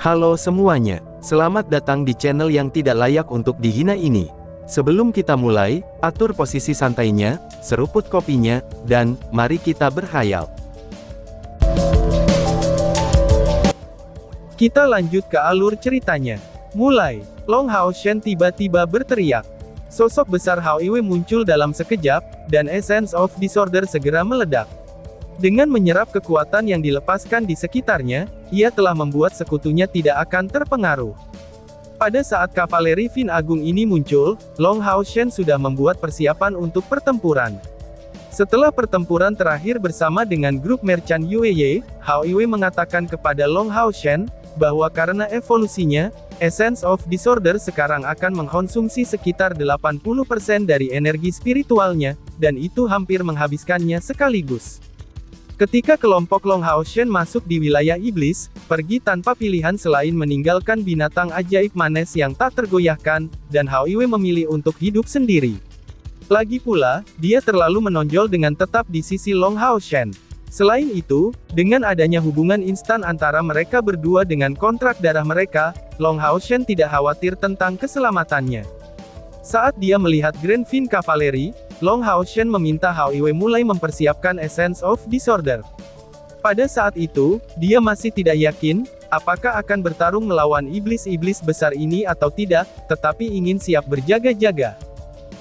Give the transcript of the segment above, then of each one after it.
Halo semuanya, selamat datang di channel yang tidak layak untuk dihina ini. Sebelum kita mulai, atur posisi santainya, seruput kopinya, dan mari kita berkhayal. Kita lanjut ke alur ceritanya. Mulai, Long Hao Shen tiba-tiba berteriak. Sosok besar Hao Iwe muncul dalam sekejap, dan Essence of Disorder segera meledak. Dengan menyerap kekuatan yang dilepaskan di sekitarnya, ia telah membuat sekutunya tidak akan terpengaruh. Pada saat kavaleri Fin Agung ini muncul, Long Hao Shen sudah membuat persiapan untuk pertempuran. Setelah pertempuran terakhir bersama dengan grup Merchant Yueye, Hao Iwe mengatakan kepada Long Hao Shen, bahwa karena evolusinya, Essence of Disorder sekarang akan mengkonsumsi sekitar 80% dari energi spiritualnya, dan itu hampir menghabiskannya sekaligus. Ketika kelompok Long Hao Shen masuk di wilayah iblis, pergi tanpa pilihan selain meninggalkan binatang ajaib manes yang tak tergoyahkan, dan Hao Iwe memilih untuk hidup sendiri. Lagi pula, dia terlalu menonjol dengan tetap di sisi Long Hao Shen. Selain itu, dengan adanya hubungan instan antara mereka berdua dengan kontrak darah mereka, Long Hao Shen tidak khawatir tentang keselamatannya. Saat dia melihat Grand Fin Cavalry, Long Hao Shen meminta Hao Iwe mulai mempersiapkan Essence of Disorder. Pada saat itu, dia masih tidak yakin, apakah akan bertarung melawan iblis-iblis besar ini atau tidak, tetapi ingin siap berjaga-jaga.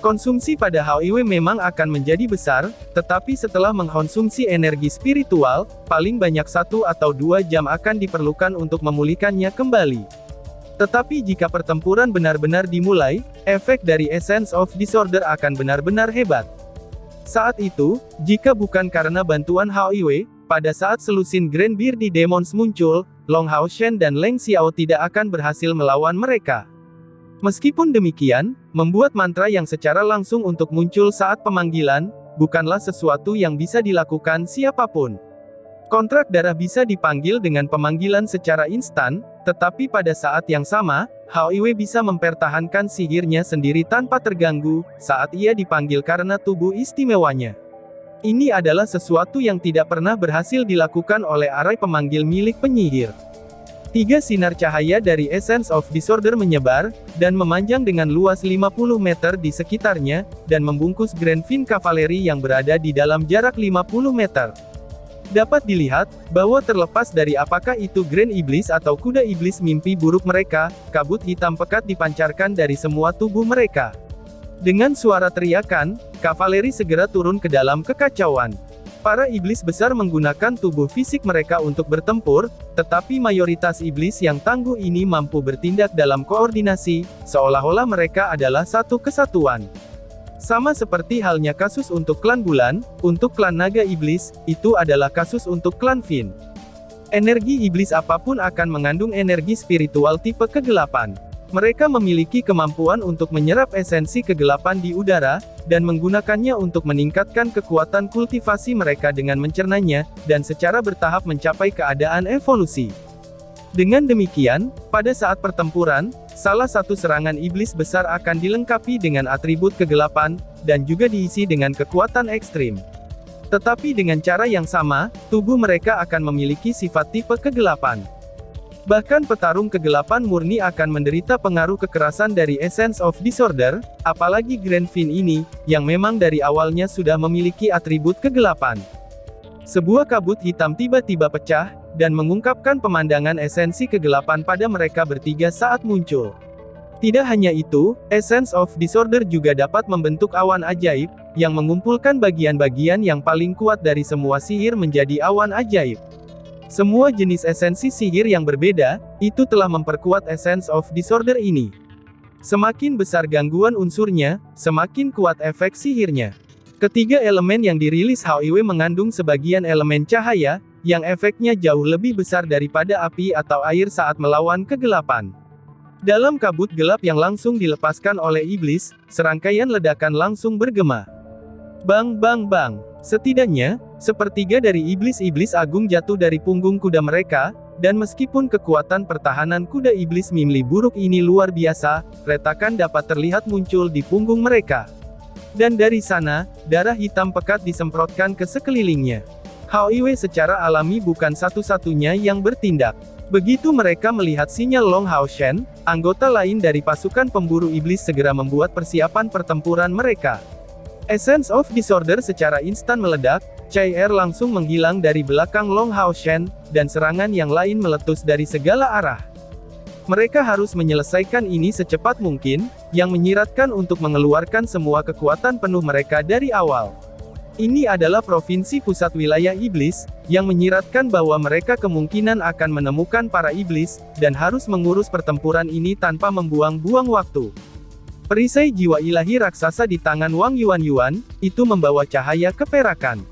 Konsumsi pada Hao Iwe memang akan menjadi besar, tetapi setelah mengkonsumsi energi spiritual, paling banyak 1 atau 2 jam akan diperlukan untuk memulihkannya kembali. Tetapi jika pertempuran benar-benar dimulai, efek dari Essence of Disorder akan benar-benar hebat. Saat itu, jika bukan karena bantuan Hao Iwe, pada saat selusin Grand Bearded Demons muncul, Long Hao Shen dan Leng Xiao tidak akan berhasil melawan mereka. Meskipun demikian, membuat mantra yang secara langsung untuk muncul saat pemanggilan, bukanlah sesuatu yang bisa dilakukan siapapun. Kontrak darah bisa dipanggil dengan pemanggilan secara instan, tetapi pada saat yang sama, Hao Iwe bisa mempertahankan sihirnya sendiri tanpa terganggu, saat ia dipanggil karena tubuh istimewanya. Ini adalah sesuatu yang tidak pernah berhasil dilakukan oleh arai pemanggil milik penyihir. 3 sinar cahaya dari Essence of Disorder menyebar, dan memanjang dengan luas 50 meter di sekitarnya, dan membungkus Grand Fin Cavalry yang berada di dalam jarak 50 meter. Dapat dilihat, bahwa terlepas dari apakah itu Grand Iblis atau kuda iblis mimpi buruk mereka, kabut hitam pekat dipancarkan dari semua tubuh mereka. Dengan suara teriakan, kavaleri segera turun ke dalam kekacauan. Para iblis besar menggunakan tubuh fisik mereka untuk bertempur, tetapi mayoritas iblis yang tangguh ini mampu bertindak dalam koordinasi, seolah-olah mereka adalah satu kesatuan. Sama seperti halnya kasus untuk klan bulan, untuk klan naga iblis, itu adalah kasus untuk klan Fin. Energi iblis apapun akan mengandung energi spiritual tipe kegelapan. Mereka memiliki kemampuan untuk menyerap esensi kegelapan di udara, dan menggunakannya untuk meningkatkan kekuatan kultivasi mereka dengan mencernanya, dan secara bertahap mencapai keadaan evolusi. Dengan demikian, pada saat pertempuran, salah satu serangan iblis besar akan dilengkapi dengan atribut kegelapan, dan juga diisi dengan kekuatan ekstrim. Tetapi dengan cara yang sama, tubuh mereka akan memiliki sifat tipe kegelapan. Bahkan petarung kegelapan murni akan menderita pengaruh kekerasan dari Essence of Disorder, apalagi Grand Fin ini, yang memang dari awalnya sudah memiliki atribut kegelapan. Sebuah kabut hitam tiba-tiba pecah, dan mengungkapkan pemandangan esensi kegelapan pada mereka bertiga saat muncul. Tidak hanya itu, Essence of Disorder juga dapat membentuk awan ajaib, yang mengumpulkan bagian-bagian yang paling kuat dari semua sihir menjadi awan ajaib. Semua jenis esensi sihir yang berbeda, itu telah memperkuat Essence of Disorder ini. Semakin besar gangguan unsurnya, semakin kuat efek sihirnya. Ketiga elemen yang dirilis Hao Iwe mengandung sebagian elemen cahaya, yang efeknya jauh lebih besar daripada api atau air saat melawan kegelapan. Dalam kabut gelap yang langsung dilepaskan oleh iblis, serangkaian ledakan langsung bergema. Bang bang bang. Setidaknya, sepertiga dari iblis-iblis agung jatuh dari punggung kuda mereka, dan meskipun kekuatan pertahanan kuda iblis mimli buruk ini luar biasa, retakan dapat terlihat muncul di punggung mereka. Dan dari sana, darah hitam pekat disemprotkan ke sekelilingnya. Hao Iwe secara alami bukan satu-satunya yang bertindak. Begitu mereka melihat sinyal Long Hao Shen, anggota lain dari pasukan pemburu iblis segera membuat persiapan pertempuran mereka. Essence of Disorder secara instan meledak, Chai Er langsung menghilang dari belakang Long Hao Shen, dan serangan yang lain meletus dari segala arah. Mereka harus menyelesaikan ini secepat mungkin, yang menyiratkan untuk mengeluarkan semua kekuatan penuh mereka dari awal. Ini adalah provinsi pusat wilayah iblis, yang menyiratkan bahwa mereka kemungkinan akan menemukan para iblis, dan harus mengurus pertempuran ini tanpa membuang-buang waktu. Perisai jiwa ilahi raksasa di tangan Wang Yuan, itu membawa cahaya keperakan.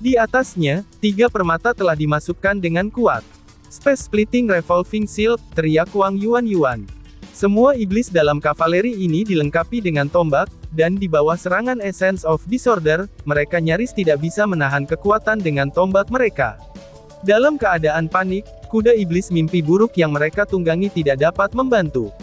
Di atasnya, 3 permata telah dimasukkan dengan kuat. Space Splitting Revolving Shield, teriak Wang Yuan. Semua iblis dalam kavaleri ini dilengkapi dengan tombak, dan di bawah serangan Essence of Disorder, mereka nyaris tidak bisa menahan kekuatan dengan tombak mereka. Dalam keadaan panik, kuda iblis mimpi buruk yang mereka tunggangi tidak dapat membantu.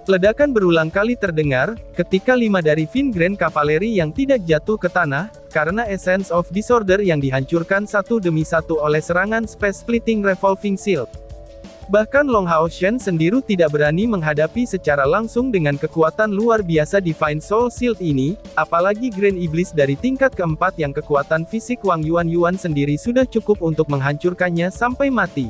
Ledakan berulang kali terdengar, ketika 5 dari Vin Grand Cavalry yang tidak jatuh ke tanah, karena Essence of Disorder yang dihancurkan satu demi satu oleh serangan Space Splitting Revolving Shield. Bahkan Long Hao Shen sendiri tidak berani menghadapi secara langsung dengan kekuatan luar biasa Divine Soul Shield ini, apalagi Grand Iblis dari tingkat keempat yang kekuatan fisik Wang Yuan sendiri sudah cukup untuk menghancurkannya sampai mati.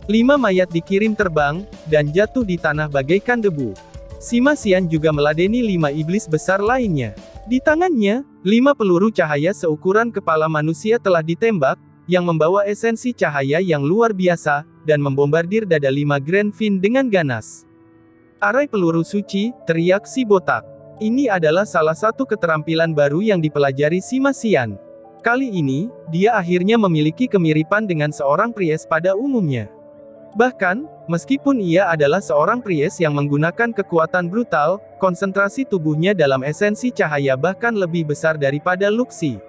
5 mayat dikirim terbang, dan jatuh di tanah bagaikan debu. Sima Xian juga meladeni 5 iblis besar lainnya. Di tangannya, 5 peluru cahaya seukuran kepala manusia telah ditembak, yang membawa esensi cahaya yang luar biasa, dan membombardir dada 5 Grand Fin dengan ganas. Arai peluru suci, teriak si botak. Ini adalah salah satu keterampilan baru yang dipelajari Sima Xian. Kali ini, dia akhirnya memiliki kemiripan dengan seorang Priest pada umumnya. Bahkan, meskipun ia adalah seorang Priest yang menggunakan kekuatan brutal, konsentrasi tubuhnya dalam esensi cahaya bahkan lebih besar daripada Luxi.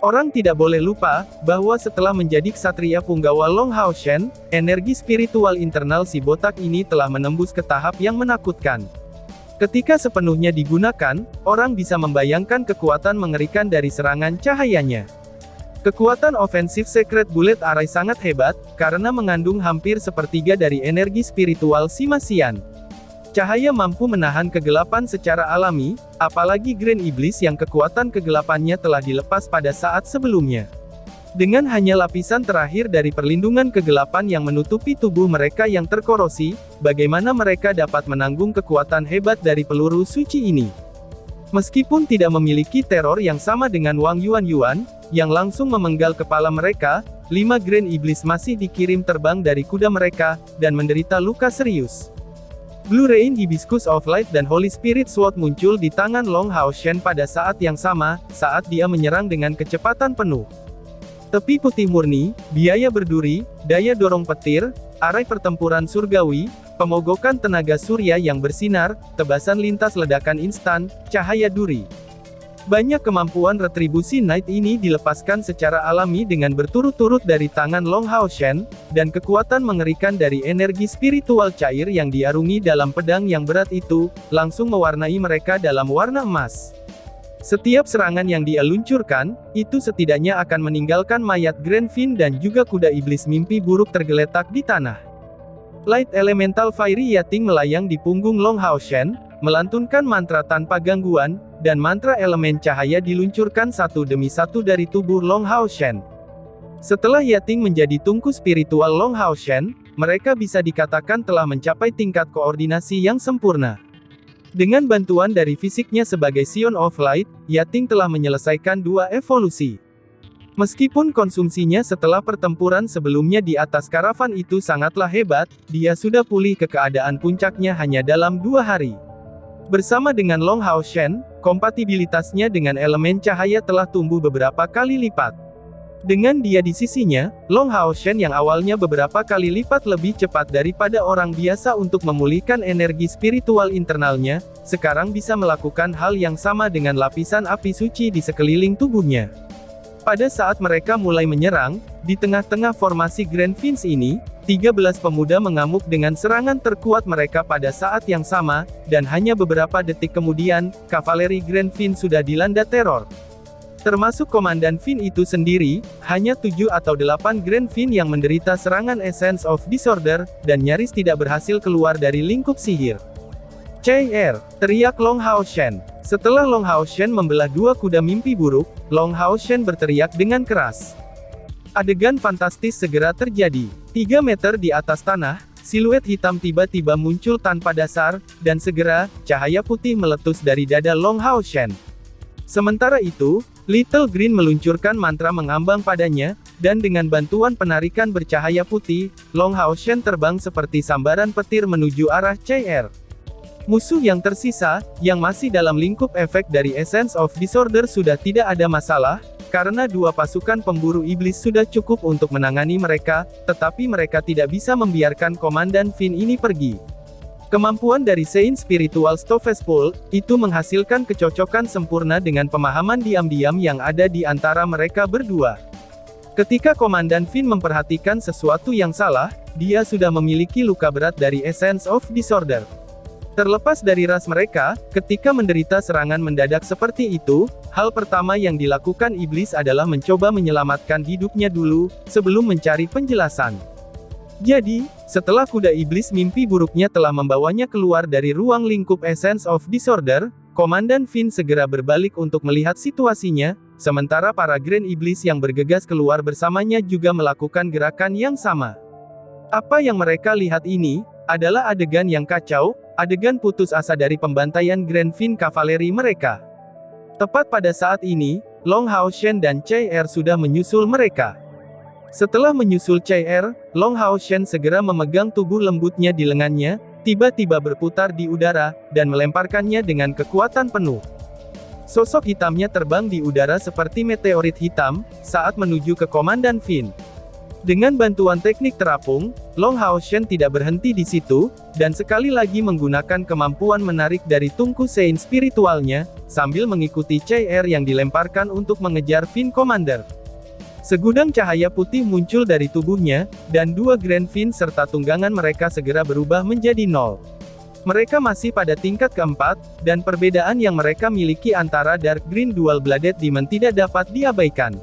Orang tidak boleh lupa, bahwa setelah menjadi ksatria punggawa Long Hao Shen, energi spiritual internal si botak ini telah menembus ke tahap yang menakutkan. Ketika sepenuhnya digunakan, orang bisa membayangkan kekuatan mengerikan dari serangan cahayanya. Kekuatan ofensif Secret Bullet Array sangat hebat, karena mengandung hampir sepertiga dari energi spiritual Sima Xian. Cahaya mampu menahan kegelapan secara alami, apalagi Grand Iblis yang kekuatan kegelapannya telah dilepas pada saat sebelumnya. Dengan hanya lapisan terakhir dari perlindungan kegelapan yang menutupi tubuh mereka yang terkorosi, bagaimana mereka dapat menanggung kekuatan hebat dari peluru suci ini? Meskipun tidak memiliki teror yang sama dengan Wang Yuan, yang langsung memenggal kepala mereka, 5 Grand Iblis masih dikirim terbang dari kuda mereka, dan menderita luka serius. Blue Rain Hibiscus of Light dan Holy Spirit Sword muncul di tangan Long Hao Shen pada saat yang sama, saat dia menyerang dengan kecepatan penuh. Tepi putih murni, biaya berduri, daya dorong petir, arai pertempuran surgawi, pemogokan tenaga surya yang bersinar, tebasan lintas ledakan instan, cahaya duri. Banyak kemampuan retribusi Night ini dilepaskan secara alami dengan berturut-turut dari tangan Long Hao Shen, dan kekuatan mengerikan dari energi spiritual cair yang diarungi dalam pedang yang berat itu, langsung mewarnai mereka dalam warna emas. Setiap serangan yang dia luncurkan, itu setidaknya akan meninggalkan mayat Grand Fin dan juga kuda iblis mimpi buruk tergeletak di tanah. Light Elemental Fiery Yating melayang di punggung Long Hao Shen, melantunkan mantra tanpa gangguan, dan mantra elemen cahaya diluncurkan satu demi satu dari tubuh Long Hao Shen. Setelah Yating menjadi tungku spiritual Long Hao Shen, mereka bisa dikatakan telah mencapai tingkat koordinasi yang sempurna. Dengan bantuan dari fisiknya sebagai Scion of Light, Yating telah menyelesaikan 2 evolusi. Meskipun konsumsinya setelah pertempuran sebelumnya di atas karavan itu sangatlah hebat, dia sudah pulih ke keadaan puncaknya hanya dalam 2 hari. Bersama dengan Long Hao Shen, kompatibilitasnya dengan elemen cahaya telah tumbuh beberapa kali lipat. Dengan dia di sisinya, Long Hao Shen yang awalnya beberapa kali lipat lebih cepat daripada orang biasa untuk memulihkan energi spiritual internalnya, sekarang bisa melakukan hal yang sama dengan lapisan api suci di sekeliling tubuhnya. Pada saat mereka mulai menyerang, di tengah-tengah formasi Grand Fins ini, 13 pemuda mengamuk dengan serangan terkuat mereka pada saat yang sama, dan hanya beberapa detik kemudian, kavaleri Grand Fin sudah dilanda teror. Termasuk Komandan Fin itu sendiri, hanya 7 atau 8 Grand Fin yang menderita serangan Essence of Disorder, dan nyaris tidak berhasil keluar dari lingkup sihir. "CR!" teriak Long Hao Shen. Setelah Long Hao Shen membelah dua kuda mimpi buruk, Long Hao Shen berteriak dengan keras. Adegan fantastis segera terjadi. 3 meter di atas tanah, siluet hitam tiba-tiba muncul tanpa dasar, dan segera, cahaya putih meletus dari dada Long Hao Shen. Sementara itu, Little Green meluncurkan mantra mengambang padanya, dan dengan bantuan penarikan bercahaya putih, Long Hao Shen terbang seperti sambaran petir menuju arah CR. Musuh yang tersisa, yang masih dalam lingkup efek dari Essence of Disorder sudah tidak ada masalah, karena dua pasukan pemburu iblis sudah cukup untuk menangani mereka, tetapi mereka tidak bisa membiarkan Komandan Fin ini pergi. Kemampuan dari Saint Spiritual Stovespol, itu menghasilkan kecocokan sempurna dengan pemahaman diam-diam yang ada di antara mereka berdua. Ketika Komandan Fin memperhatikan sesuatu yang salah, dia sudah memiliki luka berat dari Essence of Disorder. Terlepas dari ras mereka, ketika menderita serangan mendadak seperti itu, hal pertama yang dilakukan iblis adalah mencoba menyelamatkan hidupnya dulu, sebelum mencari penjelasan. Jadi, setelah kuda iblis mimpi buruknya telah membawanya keluar dari ruang lingkup Essence of Disorder, Komandan Fin segera berbalik untuk melihat situasinya, sementara para Grand Iblis yang bergegas keluar bersamanya juga melakukan gerakan yang sama. Apa yang mereka lihat ini, adalah adegan yang kacau, adegan putus asa dari pembantaian Grand Fin kavaleri mereka. Tepat pada saat ini, Long Hao Shen dan CR sudah menyusul mereka. Setelah menyusul CR, Long Hao Shen segera memegang tubuh lembutnya di lengannya, tiba-tiba berputar di udara, dan melemparkannya dengan kekuatan penuh. Sosok hitamnya terbang di udara seperti meteorit hitam, saat menuju ke Komandan Fin. Dengan bantuan teknik terapung, Long Hao Shen tidak berhenti di situ, dan sekali lagi menggunakan kemampuan menarik dari tungku Saint spiritualnya, sambil mengikuti CR yang dilemparkan untuk mengejar Fin Commander. Segudang cahaya putih muncul dari tubuhnya, dan dua Grand Fin serta tunggangan mereka segera berubah menjadi 0. Mereka masih pada tingkat keempat, dan perbedaan yang mereka miliki antara Dark Green Dual Bladed Demon tidak dapat diabaikan.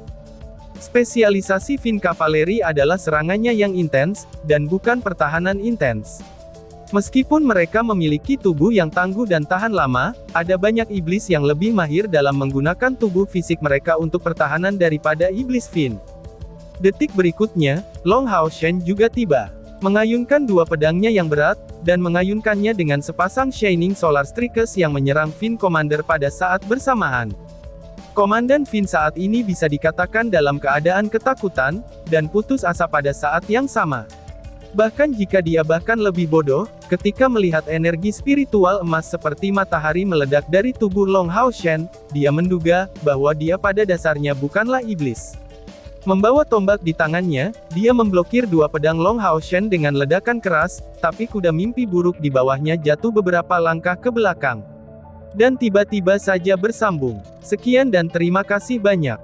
Spesialisasi Fin Kavaleri adalah serangannya yang intens, dan bukan pertahanan intens. Meskipun mereka memiliki tubuh yang tangguh dan tahan lama, ada banyak iblis yang lebih mahir dalam menggunakan tubuh fisik mereka untuk pertahanan daripada iblis Fin. Detik berikutnya, Long Hao Shen juga tiba. Mengayunkan dua pedangnya yang berat, dan mengayunkannya dengan sepasang Shining Solar Strikes yang menyerang Fin Commander pada saat bersamaan. Komandan Fin saat ini bisa dikatakan dalam keadaan ketakutan, dan putus asa pada saat yang sama. Bahkan jika dia bahkan lebih bodoh, ketika melihat energi spiritual emas seperti matahari meledak dari tubuh Long Hao Shen, dia menduga bahwa dia pada dasarnya bukanlah iblis. Membawa tombak di tangannya, dia memblokir dua pedang Long Hao Shen dengan ledakan keras, tapi kuda mimpi buruk di bawahnya jatuh beberapa langkah ke belakang. Dan tiba-tiba saja bersambung. Sekian dan terima kasih banyak.